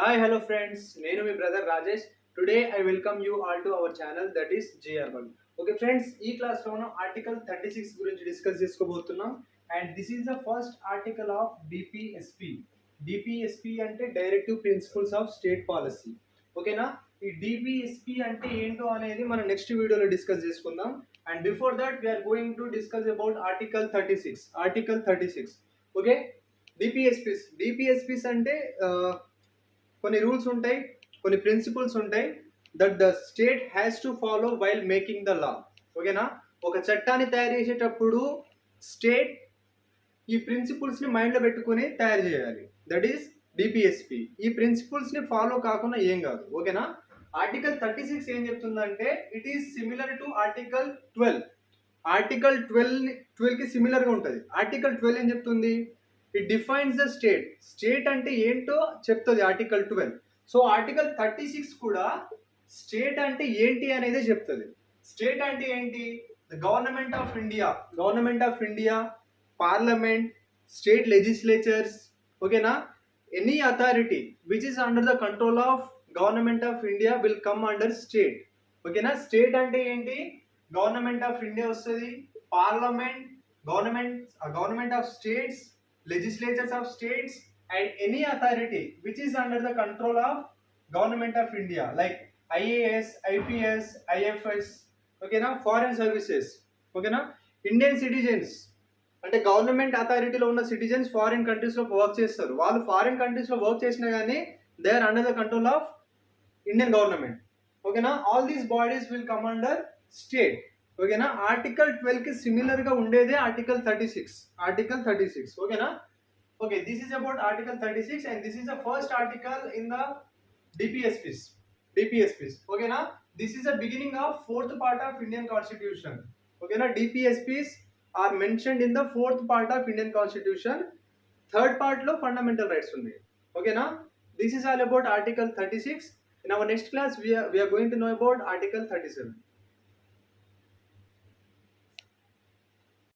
Hi, hello friends. నేను మీ brother Rajesh. Today I welcome you all to our channel that is జేఆర్1. Okay friends, ఈ class లో article 36 గురించి డిస్కస్ చేసుకోబోతున్నాం. And this is the first article of DPSP. DPSP అంటే directive principles of state policy. ఓకేనా? ఈ డిపిఎస్పి అంటే ఏంటో అనేది మనం నెక్స్ట్ వీడియోలో డిస్కస్ చేసుకుందాం. And before that we're going to discuss about article 36. Article 36. Okay, DPSPs అంటే కొన్ని రూల్స్ ఉంటాయి, కొన్ని ప్రిన్సిపల్స్ ఉంటాయి that the state has to follow while making the law. ఓకేనా? ఒక చట్టాన్ని తయారు చేసేటప్పుడు స్టేట్ ఈ ప్రిన్సిపల్స్ని మైండ్లో పెట్టుకుని తయారు చేయాలి. That is DPSP. ఈ ప్రిన్సిపల్స్ని ఫాలో కాకుండా ఏం కాదు. ఓకేనా? ఆర్టికల్ 36 ఏం చెప్తుందంటే it is similar to article 12. Article 12కి సిమిలర్గా ఉంటుంది. ఆర్టికల్ 12 ఏం చెప్తుంది? It defines the state. State అంటే ఏంటో చెప్తుంది ఆర్టికల్ 12. సో ఆర్టికల్ 36 కూడా స్టేట్ అంటే ఏంటి అనేది చెప్తుంది. స్టేట్ అంటే ఏంటి? The government of India, government of India, parliament, state legislatures. ఓకేనా? Any authority which is under the control of government of India will come under state. ఓకేనా? స్టేట్ అంటే ఏంటి? గవర్నమెంట్ ఆఫ్ ఇండియా వస్తుంది, parliament, government of states, legislatures of states, and any authority which is under the control of government of India like IAS, IPS, IFS. ఓకేనా? Foreign services. ఓకేనా? Indian citizens అంటే government అథారిటీలో ఉన్న citizens foreign కంట్రీస్లో work చేస్తారు. వాళ్ళు foreign కంట్రీస్లో work చేసినా కానీ they are under the control of Indian government. ఓకేనా? All these bodies will come under state. ఓకేనా? ఆర్టికల్ 12కి సిమిలర్గా ఉండేదే ఆర్టికల్ 36. ఆర్టికల్ 36. ఓకేనా? Okay, this is about article 36 and this is the first article in the DPSPs. DPSPs. ఓకేనా? This is the beginning of fourth part of Indian constitution. ఓకేనా? DPSPs are mentioned in the fourth part of Indian constitution. Third పార్ట్లో fundamental rights ఉన్నాయి. ఓకేనా? This is all about article 36. In our next class we are going to know about article 37.